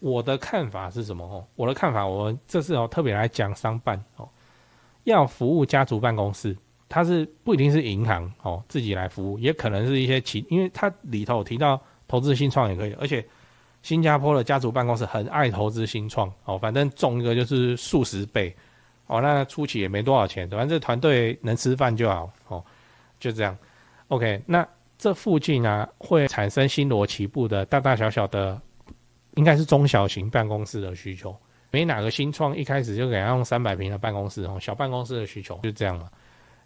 我的看法是什么？我的看法，我这次特别来讲商办要服务家族办公室，它是不一定是银行自己来服务，也可能是一些因为它里头有提到投资新创也可以，而且新加坡的家族办公室很爱投资新创反正中一个就是数十倍那初期也没多少钱，反正这团队能吃饭就好就这样。OK， 那这附近会产生新罗起步的大大小小的，应该是中小型办公室的需求。没哪个新创一开始就给他用300平的办公室小办公室的需求就这样嘛。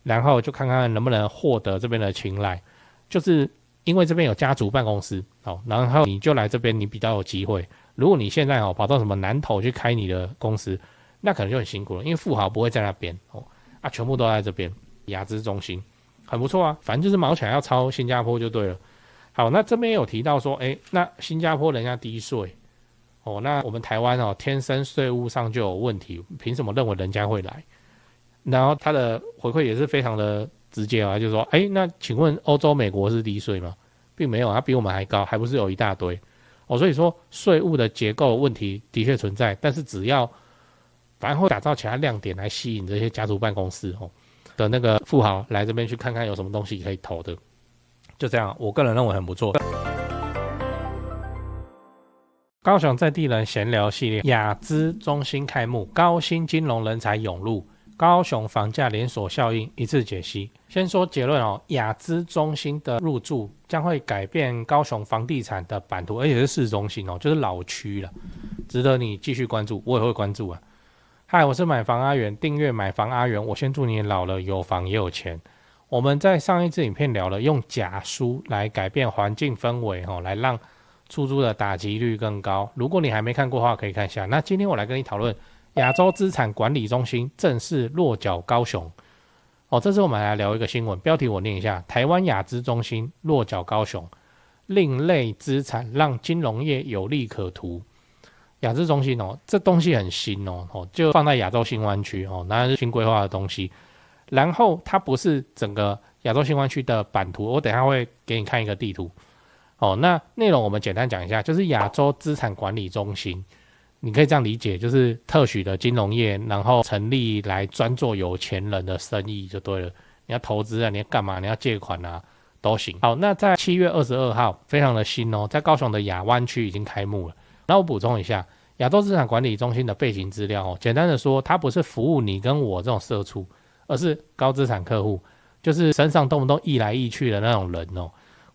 然后就看看能不能获得这边的青睐，就是因为这边有家族办公室然后你就来这边，你比较有机会。如果你现在跑到什么南投去开你的公司，那可能就很辛苦了，因为富豪不会在那边全部都在这边亚资中心，很不错啊，反正就是毛起来要抄新加坡就对了。好，那这边有提到说，那新加坡人家低税那我们台湾天生税务上就有问题，凭什么认为人家会来？然后他的回馈也是非常的直接就是说，那请问欧洲、美国是低税吗？并没有，它比我们还高，还不是有一大堆所以说税务的结构问题的确存在，但是只要反正会打造其他亮点来吸引这些家族办公室的那个富豪来这边去看看有什么东西可以投的，就这样，我个人认为很不错。高雄在地人闲聊系列亚资中心开幕，高薪金融人才涌入，高雄房价连锁效应一次解析。先说结论亚资中心的入驻将会改变高雄房地产的版图，而且是市中心就是老区了，值得你继续关注，我也会关注啊。嗨，我是买房阿元，订阅买房阿元，我先祝你老了有房也有钱。我们在上一支影片聊了用假书来改变环境氛围来让出租的打击率更高，如果你还没看过的话可以看一下。那今天我来跟你讨论亚洲资产管理中心正式落脚高雄这次我们来聊一个新闻，标题我念一下：台湾亚资中心落脚高雄，另类资产让金融业有利可图。亚资中心这东西很新就放在亚洲新湾区那是新规划的东西。然后它不是整个亚洲新湾区的版图，我等一下会给你看一个地图那内容我们简单讲一下，就是亚洲资产管理中心，你可以这样理解，就是特许的金融业，然后成立来专做有钱人的生意就对了。你要投资你要干嘛，你要借款都行。好，那在7月22号，非常的新在高雄的亚湾区已经开幕了。然后我补充一下，亚洲资产管理中心的背景资料简单的说，它不是服务你跟我这种社畜，而是高资产客户，就是身上动不动易来易去的那种人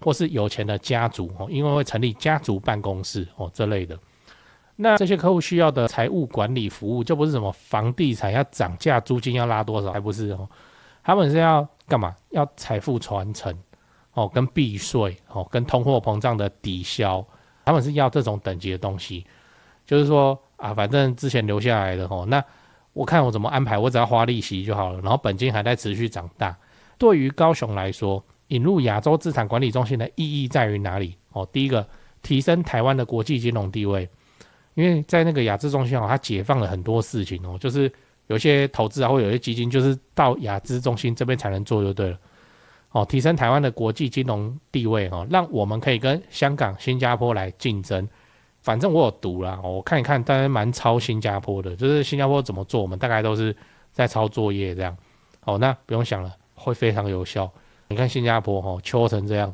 或是有钱的家族因为会成立家族办公室这类的。那这些客户需要的财务管理服务，就不是什么房地产要涨价，租金要拉多少，还不是他们是要干嘛？要财富传承跟避税跟通货膨胀的抵消，他们是要这种等级的东西。就是说反正之前留下来的那我看我怎么安排，我只要花利息就好了，然后本金还在持续长大。对于高雄来说，引入亚洲资产管理中心的意义在于哪里第一个，提升台湾的国际金融地位，因为在那个亚资中心它解放了很多事情就是有些投资或有些基金就是到亚资中心这边才能做就对了提升台湾的国际金融地位让我们可以跟香港、新加坡来竞争。反正我有读啦我看一看，当然蛮抄新加坡的，就是新加坡怎么做，我们大概都是在抄作业这样那不用想了，会非常有效。你看新加坡秋成这样。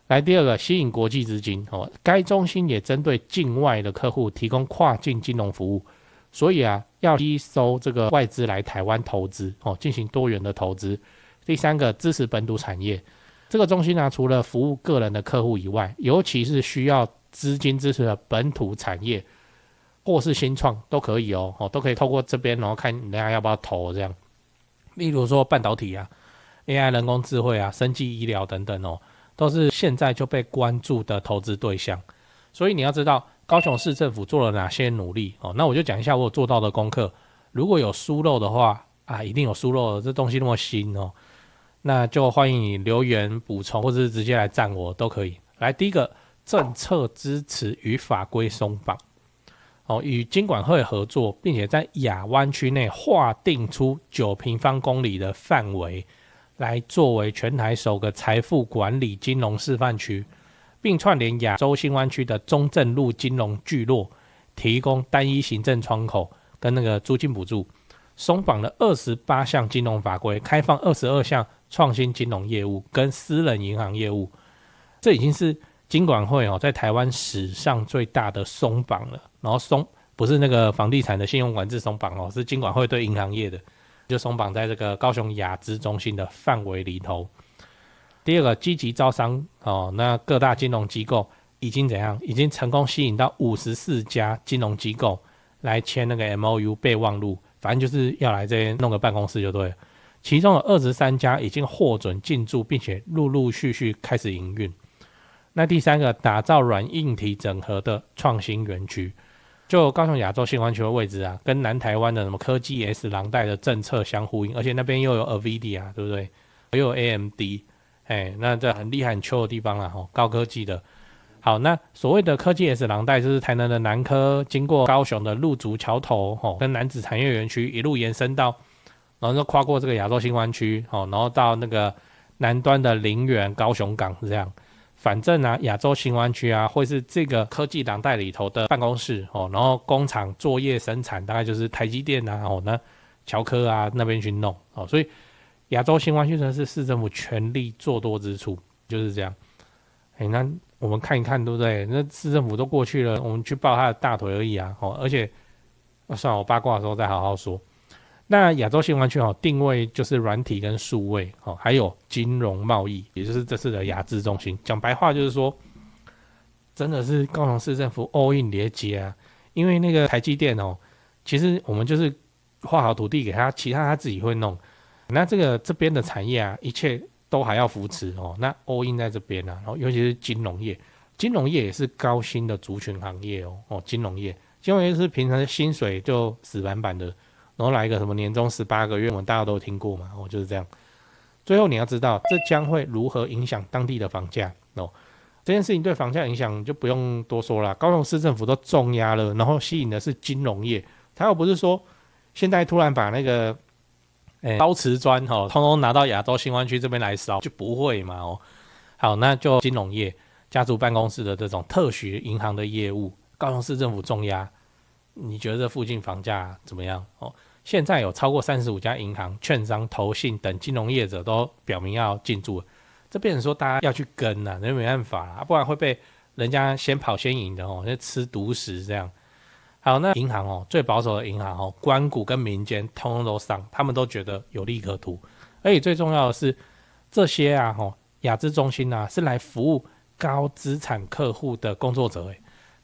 来，第二个，吸引国际资金该中心也针对境外的客户提供跨境金融服务，所以要吸收这个外资来台湾投资进行多元的投资。第三个，支持本土产业，这个中心除了服务个人的客户以外，尤其是需要资金支持的本土产业或是新创都可以都可以透过这边看人家要不要投这样。例如说半导体AI 人工智慧生技医疗等等都是现在就被关注的投资对象。所以你要知道高雄市政府做了哪些努力那我就讲一下我有做到的功课，如果有疏漏的话一定有疏漏的，这东西那么新那就欢迎你留言补充，或者是直接来赞我都可以。来，第一个，政策支持与法规松绑与金管会合作，并且在亚湾区内划定出9平方公里的范围，来作为全台首个财富管理金融示范区，并串联亚洲新湾区的中正路金融聚落，提供单一行政窗口跟那个租金补助，松绑了28项金融法规，开放22项创新金融业务跟私人银行业务。这已经是金管会在台湾史上最大的松绑了。然后不是那个房地产的信用管制松绑是金管会对银行业的，就松绑在这个高雄亚资中心的范围里头。第二个，积极招商那各大金融机构已经怎样？已经成功吸引到54家金融机构来签那个 MOU 备忘录，反正就是要来这边弄个办公室就对了。其中有23家已经获准进驻，并且陆陆续续开始营运。那第三个，打造软硬体整合的创新园区，就高雄亚洲新湾区的位置啊，跟南台湾的什么科技 S 廊带的政策相呼应，而且那边又有 NVIDIA 对不对？又有 AMD， 那这很厉害很秋的地方啦，高科技的。好，那所谓的科技 S 廊带就是台南的南科，经过高雄的鹿竹桥头，跟南子产业园区一路延伸到，然后就跨过这个亚洲新湾区，然后到那个南端的林园、高雄港是这样。反正啊，亚洲新湾区啊，会是这个科技廊带里头的办公室然后工厂作业生产，大概就是台积电啊，那乔科啊那边去弄所以亚洲新湾区真的是市政府全力做多之处，就是这样。那我们看一看，对不对？那市政府都过去了，我们去抱他的大腿而已啊而且算了，我八卦的时候再好好说。那亚洲新湾区定位就是软体跟数位还有金融贸易，也就是这次的亚资中心。讲白话就是说，真的是高雄市政府 all in 连接啊。因为那个台积电其实我们就是划好土地给他，其他他自己会弄。那这边的产业啊，一切都还要扶持那 all in 在这边啊，然后尤其是金融业，金融业也是高薪的族群行业金融业是平常薪水就死板板的。然后来一个什么年终18个月，我们大家都听过嘛就是这样。最后你要知道，这将会如何影响当地的房价这件事情对房价影响就不用多说了，高雄市政府都重压了，然后吸引的是金融业。他又不是说现在突然把那个高瓷砖通通拿到亚洲新湾区这边来烧，就不会嘛好，那就金融业、家族办公室的这种特许银行的业务，高雄市政府重压。你觉得这附近房价怎么样现在有超过35家银行、券商、投信等金融业者都表明要进驻了，这变成说大家要去跟那没办法啦，不然会被人家先跑先赢的就吃独食这样。好，那银行最保守的银行官股跟民间通通都上，他们都觉得有利可图。而且最重要的是，这些啊亚资中心啊是来服务高资产客户的工作者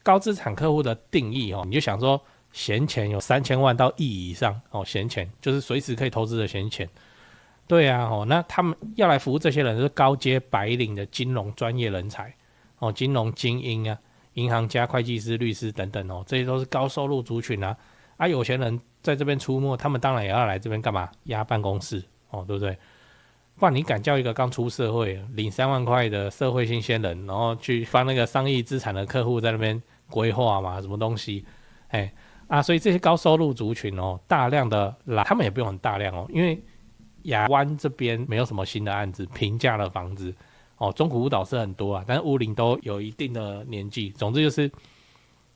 高资产客户的定义你就想说闲钱有3000万到亿以上闲钱就是随时可以投资的闲钱。对啊那他们要来服务这些人，就是高阶白领的金融专业人才金融精英啊，银行家、会计师、律师等等这些都是高收入族群啊。有钱人在这边出没，他们当然也要来这边干嘛？压办公室对不对？不然你敢叫一个刚出社会领3万块的社会新鲜人，然后去帮那个上亿资产的客户在那边规划嘛，什么东西所以这些高收入族群大量的来，他们也不用很大量因为亚湾这边没有什么新的案子，平价的房子中古屋倒是很多但是屋龄都有一定的年纪。总之就是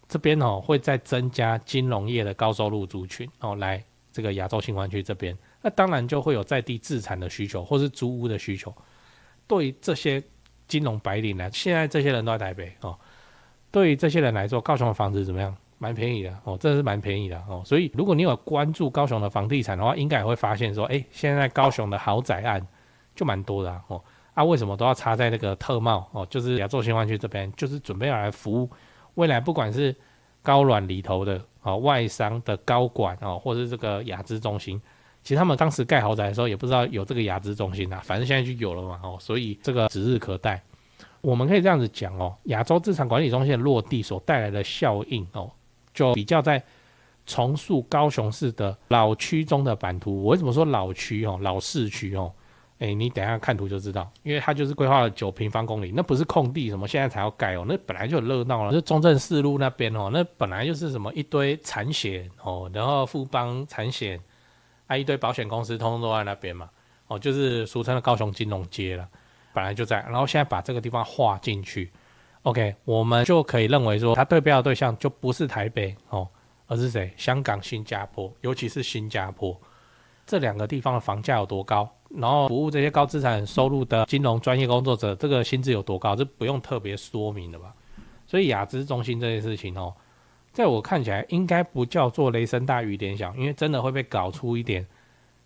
这边会再增加金融业的高收入族群来这个亚洲新湾区这边，那当然就会有在地自产的需求或是租屋的需求。对于这些金融白领来，现在这些人都在台北对于这些人来说，高雄的房子怎么样？蛮便宜的真的是蛮便宜的所以如果你有关注高雄的房地产的话，应该也会发现说现在高雄的豪宅案就蛮多的为什么都要插在那个特茂就是亚洲新湾区这边，就是准备要来服务未来不管是高软里头的外商的高管或是这个亚资中心。其实他们当时盖豪宅的时候也不知道有这个亚资中心反正现在就有了嘛所以这个指日可待。我们可以这样子讲亚洲资产管理中心的落地所带来的效应就比较在重塑高雄市的老区中的版图。我为什么说老区老市区你等一下看图就知道，因为它就是规划了9平方公里，那不是空地什么现在才要盖那本来就很热闹了。就中正四路那边那本来就是什么一堆产险然后富邦产险一堆保险公司通通都在那边嘛就是俗称的高雄金融街了，本来就在，然后现在把这个地方划进去， OK， 我们就可以认为说，它对标的对象就不是台北而是谁？香港、新加坡，尤其是新加坡这2个地方的房价有多高，然后服务这些高资产收入的金融专业工作者，这个薪资有多高，这不用特别说明的吧？所以亚资中心这件事情在我看起来应该不叫做雷声大雨点小，因为真的会被搞出一点，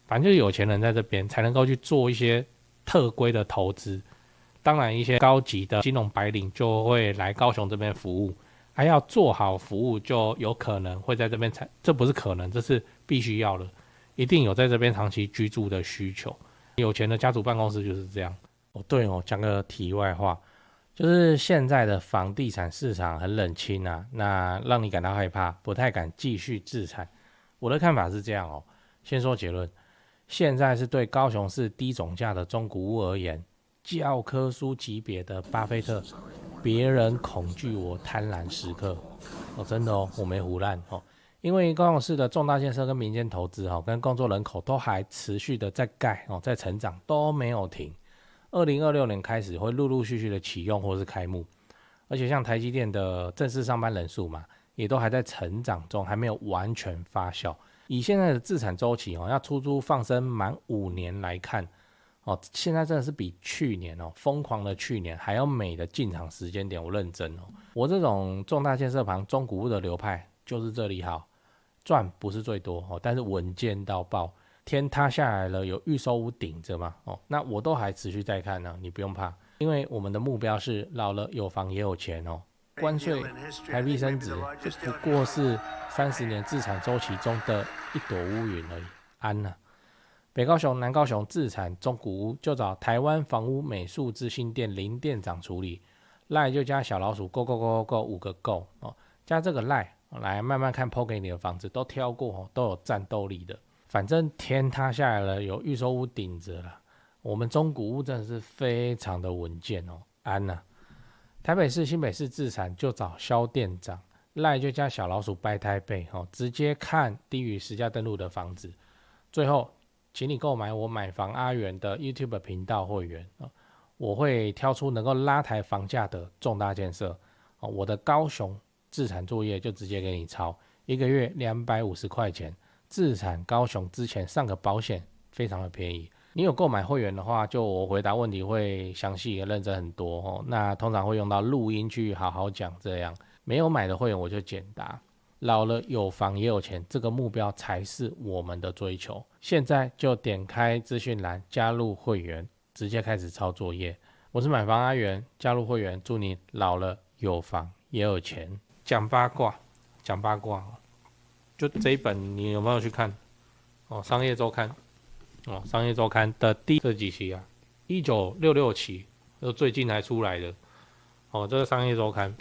反正就是有钱人在这边才能够去做一些特规的投资。当然一些高级的金融白领就会来高雄这边服务，还要做好服务就有可能会在这边这不是可能，这是必须要的，一定有在这边长期居住的需求。有钱的家族办公室就是这样。对讲个题外话，就是现在的房地产市场很冷清啊，那让你感到害怕，不太敢继续置产。我的看法是这样先说结论，现在是对高雄市低总价的中古屋而言，教科书级别的巴菲特，别人恐惧我贪婪时刻真的我没胡乱因为高雄市的重大建设跟民间投资跟工作人口都还持续的在盖在成长，都没有停。2026年开始会陆陆续续的启用或是开幕，而且像台积电的正式上班人数嘛，也都还在成长中，还没有完全发酵。以现在的资产周期要出租放生满5年来看现在真的是比去年疯狂的去年还要美的进场时间点。我认真我这种重大建设旁中古屋的流派就是这里好，赚不是最多但是稳健到爆。天塌下来了，有预售屋顶着嘛那我都还持续在看呢，你不用怕，因为我们的目标是老了有房也有钱关税台币升值就不过是30年资产周期中的一朵乌云而已，安啊。北高雄、南高雄自产中古屋就找台湾房屋美术资讯店林店长处理，赖就加小老鼠 go go go go 5个 go 加这个赖来慢慢看 po 给你的房子都挑过都有战斗力的。反正天塌下来了，有预售屋顶着了，我们中古屋真的是非常的稳健安啊。台北市、新北市自产就找萧店长，赖就加小老鼠掰台北直接看低于实价登录的房子。最后请你购买我买房阿元的 YouTube 频道会员我会挑出能够拉抬房价的重大建设我的高雄自产作业就直接给你抄，1个月250块钱，自产高雄之前上个保险非常的便宜。你有购买会员的话，就我回答问题会详细也认真很多那通常会用到录音去好好讲，这样没有买的会员我就简答。老了有房也有钱，这个目标才是我们的追求。现在就点开资讯栏加入会员，直接开始抄作业。我是买房阿元，加入会员，祝你老了有房也有钱。讲八卦就这一本你有没有去看商业周刊商业周刊的这几期啊，1966期就最近才出来的这个商业周刊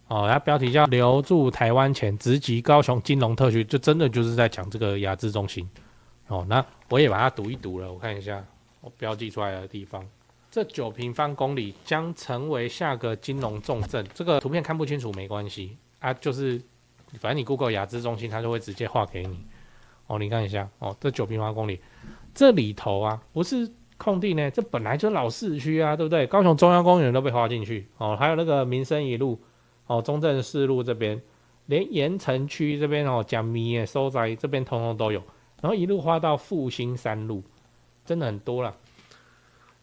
它标题叫留住台湾钱，直击高雄金融特区，就真的就是在讲这个亚资中心那我也把它读一读了，我看一下我标记出来的地方。这9平方公里将成为下个金融重镇，这个图片看不清楚没关系就是反正你 Google 亚资中心它就会直接画给你你看一下这9平方公里这里头不是空地呢，这本来就是老市区对不对？高雄中央公园都被划进去还有那个民生一路中正四路这边，连盐城区这边讲米的收宅这边通通都有，然后一路划到复兴3路，真的很多啦。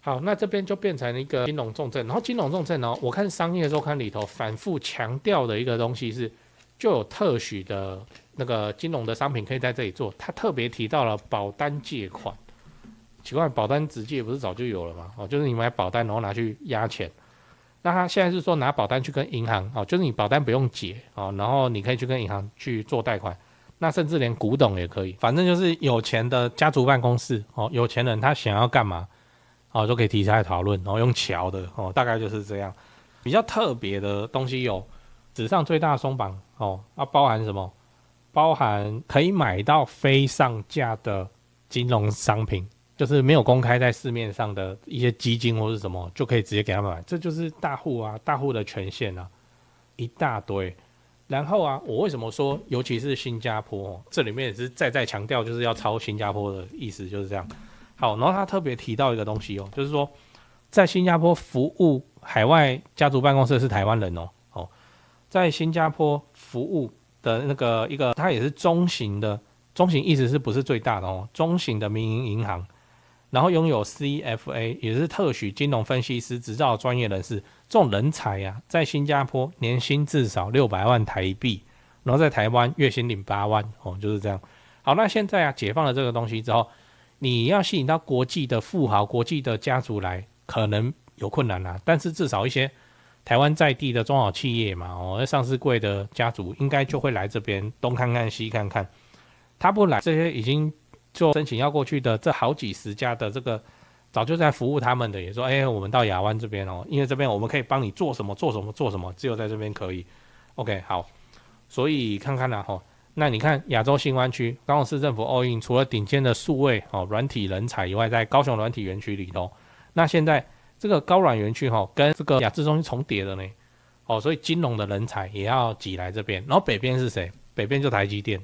好，那这边就变成一个金融重镇，然后金融重镇我看商业周刊里头反复强调的一个东西是，就有特许的那个金融的商品可以在这里做，他特别提到了保单借款。奇怪，保单直借不是早就有了吗？就是你买保单然后拿去押钱。那他现在是说拿保单去跟银行就是你保单不用解然后你可以去跟银行去做贷款，那甚至连古董也可以，反正就是有钱的家族办公室有钱人他想要干嘛都可以提出来讨论，然后用瞧的大概就是这样。比较特别的东西有史上最大松绑包含什么？包含可以买到非上架的金融商品，就是没有公开在市面上的一些基金或是什么，就可以直接给他们买，这就是大户大户的权限一大堆。然后我为什么说尤其是新加坡这里面也是再强调就是要抄新加坡的意思就是这样。好，然后他特别提到一个东西就是说在新加坡服务海外家族办公室的是台湾人在新加坡服务的那个一个，它也是中型的，中型意思是不是最大的中型的民营银行，然后拥有 CFA 也是特许金融分析师执照的专业人士，这种人才啊，在新加坡年薪至少600万台币，然后在台湾月薪领8万就是这样。好，那现在啊解放了这个东西之后，你要吸引到国际的富豪、国际的家族来，可能有困难啦，但是至少一些台湾在地的中小企业嘛，上市柜的家族应该就会来这边东看看西看看。他不来，这些已经做申请要过去的这好几十家的这个早就在服务他们的，也说我们到亚湾这边因为这边我们可以帮你做什么做什么做什么，只有在这边可以。OK， 好，所以看看啦那你看亚洲新湾区高雄市政府 all in， 除了顶尖的数位软体人才以外，在高雄软体园区里头，那现在这个高软园区跟这个亚资中心重叠的呢所以金融的人才也要挤来这边。然后北边是谁？北边就台积电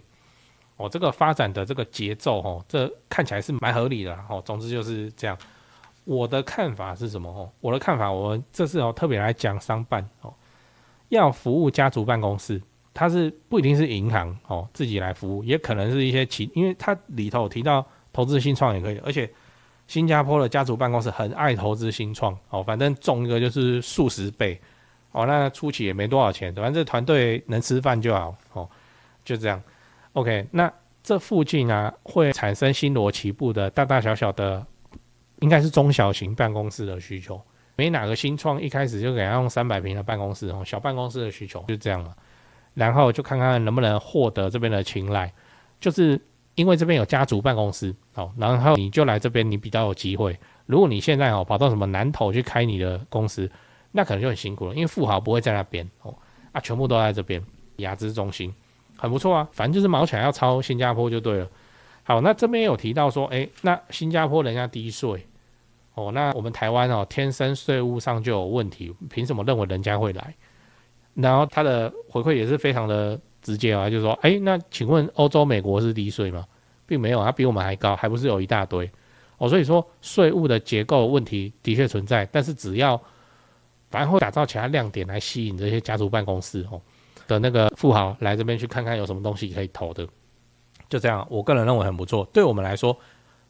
这个发展的这个节奏这看起来是蛮合理的总之就是这样。我的看法是什么我的看法，我这次特别来讲商办要服务家族办公室，它是不一定是银行自己来服务，也可能是一些因为它里头提到投资新创也可以，而且新加坡的家族办公室很爱投资新创反正中一个就是数十倍那初期也没多少钱，反正这团队能吃饭就好就这样。OK， 那这附近啊会产生星罗棋布的大大小小的，应该是中小型办公室的需求。没哪个新创一开始就给他用300平的办公室小办公室的需求就这样了。然后就看看能不能获得这边的青睐，就是因为这边有家族办公室然后你就来这边，你比较有机会。如果你现在跑到什么南投去开你的公司，那可能就很辛苦了，因为富豪不会在那边全部都在这边亚资中心。很不错啊，反正就是毛起来要抄新加坡就对了。好，那这边有提到说那新加坡人家低税那我们台湾天生税务上就有问题，凭什么认为人家会来？然后他的回馈也是非常的直接就是说那请问欧洲美国是低税吗？并没有，它比我们还高，还不是有一大堆所以说税务的结构问题的确存在，但是只要反而会打造其他亮点来吸引这些家族办公室的那个富豪来这边去看看有什么东西可以投的，就这样，我个人认为很不错。对我们来说，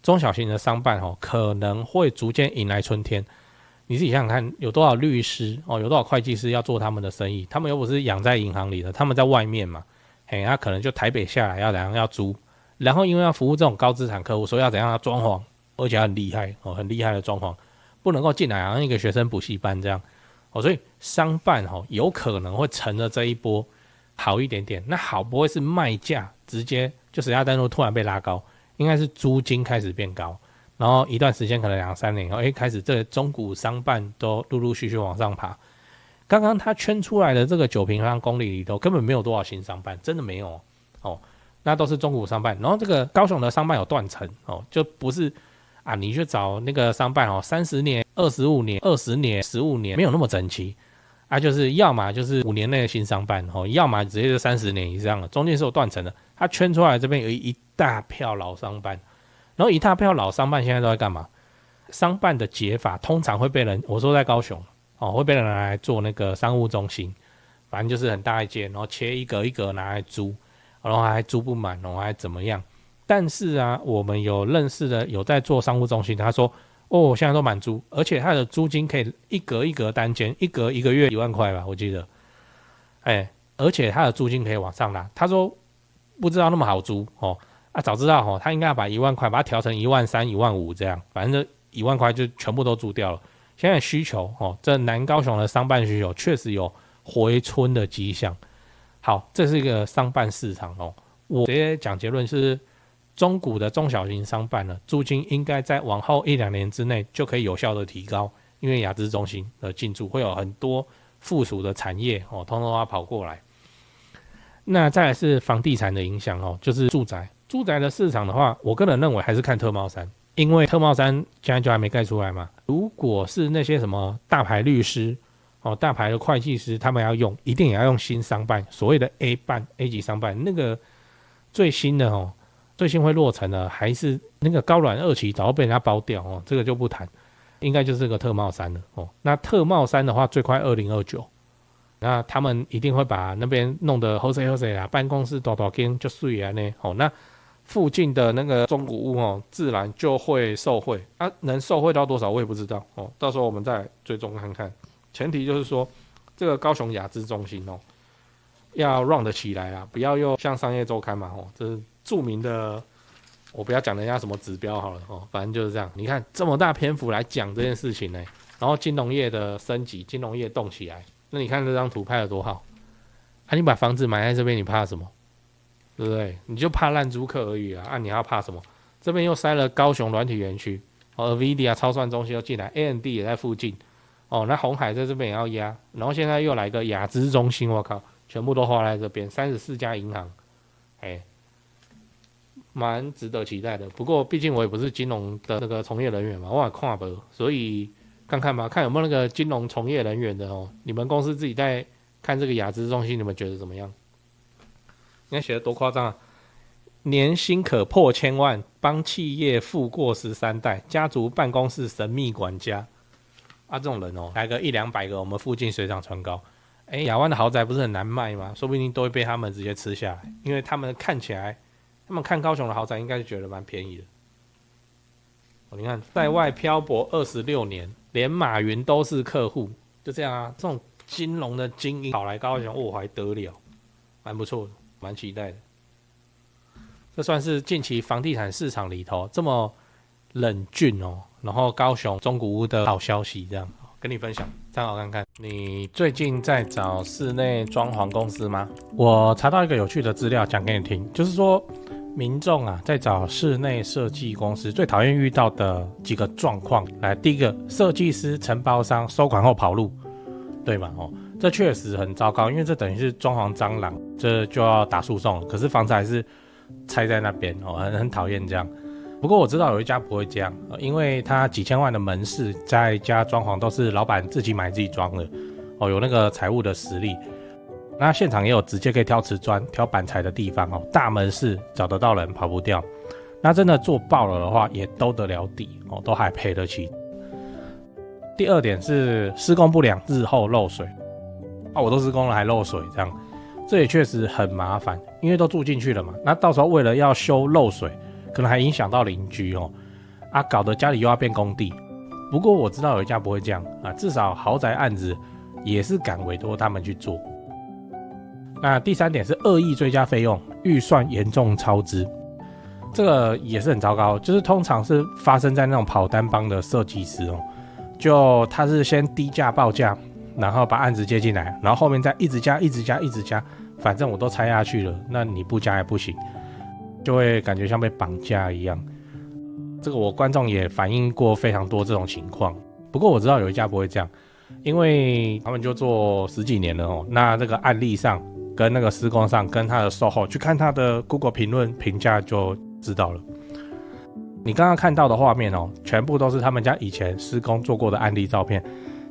中小型的商办可能会逐渐迎来春天。你自己想想看，有多少律师有多少会计师要做他们的生意，他们又不是养在银行里的，他们在外面嘛，他可能就台北下来要怎样要租，然后因为要服务这种高资产客户，所以要怎样要装潢，而且很厉害很厉害的装潢，不能够进来好像一个学生补习班这样所以商办有可能会乘着这一波好一点点。那好不会是卖价直接就实价登录突然被拉高，应该是租金开始变高，然后一段时间可能2-3年后开始这个中古商办都陆陆续续往上爬。刚刚他圈出来的这个9平方公里里头根本没有多少新商办，真的没有那都是中古商办。然后这个高雄的商办有断层就不是你去找那个商办30年、25年、20年、15年，没有那么整齐就是要么就是5年内的新商办要么直接就30年以上了，中间是有断层的。他圈出来这边有一大票老商办，然后一大票老商办现在都在干嘛？商办的解法通常会被人，我说在高雄会被人拿来做那个商务中心，反正就是很大一间，然后切一格一格拿来租，然后还租不满，然后还怎么样？但是我们有认识的有在做商务中心，他说现在都满租，而且他的租金可以一格一格单间，一格一个月1万块吧，我记得，而且他的租金可以往上拉。他说不知道那么好租早知道他应该要把1万块把它调成13000、15000这样，反正这1万块就全部都租掉了。现在需求这南高雄的商办需求确实有回春的迹象。好，这是一个商办市场我直接讲结论是，中古的中小型商办呢，租金应该在往后1-2年之内就可以有效的提高，因为亚资中心的进驻会有很多附属的产业通通都要跑过来。那再来是房地产的影响就是住宅的市场的话，我个人认为还是看特茂山，因为特茂山现在就还没盖出来嘛。如果是那些什么大牌律师大牌的会计师，他们要用一定也要用新商办，所谓的 A 级商办，那个最新的最新会落成的还是那个高软2期早就被人家包掉这个就不谈。应该就是个特茂3了哦。那特茂3的话，最快2029。那他们一定会把那边弄得好势好势啦，办公室大大间就水啊呢。哦，那附近的那个中古屋哦，自然就会受惠啊，能受惠到多少我也不知道哦，到时候我们再追踪看看。前提就是说，这个高雄雅资中心哦，要 run 得起来啊，不要又像商业周刊嘛哦，这是著名的，我不要讲人家什么指标好了哦，反正就是这样。你看这么大篇幅来讲这件事情呢，然后金融业的升级，金融业动起来。那你看这张图拍得多好啊！你把房子买在这边，你怕什么？对不对？你就怕烂租客而已啊！啊，你要怕什么？这边又塞了高雄软体园区，NVIDIA 超算中心又进来 ，AMD 也在附近，哦，那鸿海在这边也要压，然后现在又来个亚资中心，我靠，全部都花在这边，34家银行，蛮值得期待的。不过毕竟我也不是金融的那个从业人员嘛，我也看不，所以。看看吧，看有没有那个金融从业人员的哦。你们公司自己在看这个雅资中心，你们觉得怎么样？你看写的多夸张啊！年薪可破千万，帮企业富过13代，家族办公室神秘管家啊！这种人哦，来个100-200个，我们附近水涨船高。亚湾的豪宅不是很难卖吗？说不定都会被他们直接吃下来，因为他们看起来，他们看高雄的豪宅应该是觉得蛮便宜的。你看，在外漂泊26年，连马云都是客户，就这样啊。这种金融的精英跑来高雄，哦，还得了，蛮不错的，蛮期待的。这算是近期房地产市场里头这么冷峻哦，然后高雄中古屋的好消息，这样跟你分享，参考看看。你最近在找室内装潢公司吗？我查到一个有趣的资料，讲给你听，就是说。民众啊，在找室内设计公司最讨厌遇到的几个状况，来，第一个，设计师承包商收款后跑路，对吗？哦，这确实很糟糕，因为这等于是装潢蟑螂，这就要打诉讼了。可是房子还是拆在那边哦，很讨厌这样。不过我知道有一家不会这样，因为他几千万的门市，在家装潢都是老板自己买自己装的，哦，有那个财务的实力。那现场也有直接可以挑瓷砖、挑板材的地方哦，大门市找得到人，跑不掉。那真的做爆了的话，也兜得了底哦，都还赔得起。第二点是施工不良，日后漏水啊，我都施工了还漏水，这样这也确实很麻烦，因为都住进去了嘛。那到时候为了要修漏水，可能还影响到邻居哦，啊，搞得家里又要变工地。不过我知道有一家不会这样啊，至少豪宅案子也是敢委托他们去做。那第三点是恶意追加费用，预算严重超支，这个也是很糟糕，就是通常是发生在那种跑单帮的设计师哦，就他是先低价报价，然后把案子接进来，然后后面再一直加，反正我都拆下去了，那你不加也不行，就会感觉像被绑架一样。这个我观众也反映过非常多这种情况，不过我知道有一家不会这样，因为他们就做10几年了哦，那这个案例上。跟那个施工上，跟他的售后去看他的 Google 评论评价就知道了。你刚刚看到的画面哦，全部都是他们家以前施工做过的案例照片。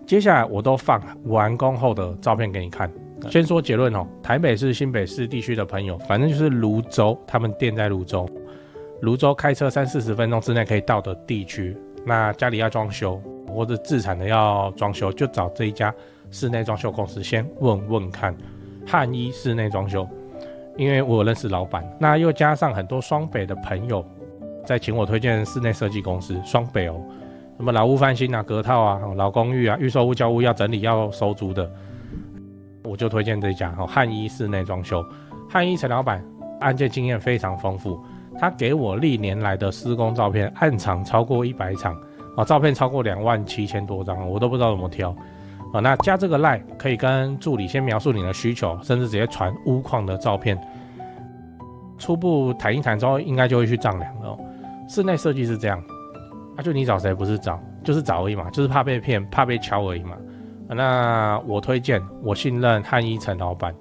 接下来我都放完工后的照片给你看。先说结论哦，台北市、新北市地区的朋友，反正就是泸州，他们店在泸州，泸州开车30-40分钟之内可以到的地区。那家里要装修或者自产的要装修，就找这一家室内装修公司先问问看。汉一室内装修，因为我有认识老板，那又加上很多双北的朋友在请我推荐室内设计公司，双北哦，什么老屋翻新啊、隔套啊、老公寓啊、预售屋、交屋要整理要收租的，我就推荐这一家汉一室内装修。汉一陈老板案件经验非常丰富，他给我历年来的施工照片，案场超过100场，照片超过27000多张，我都不知道怎么挑。那加这个 LINE 可以跟助理先描述你的需求，甚至直接传屋况的照片，初步谈一谈之后，应该就会去丈量了哦。室内设计是这样，就你找谁不是找，就是找而已嘛，就是怕被骗，怕被敲而已嘛。那我推荐，我信任汉一陈老板。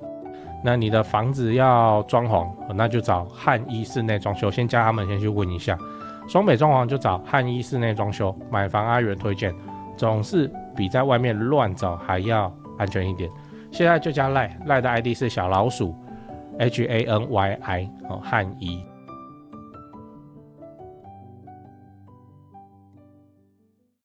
那你的房子要装潢，那就找汉一室内装修，先加他们先去问一下。双北装潢就找汉一室内装修，买房阿元推荐。总是比在外面乱找还要安全一点。现在就加赖的 ID 是小老鼠 HANYI 汉一。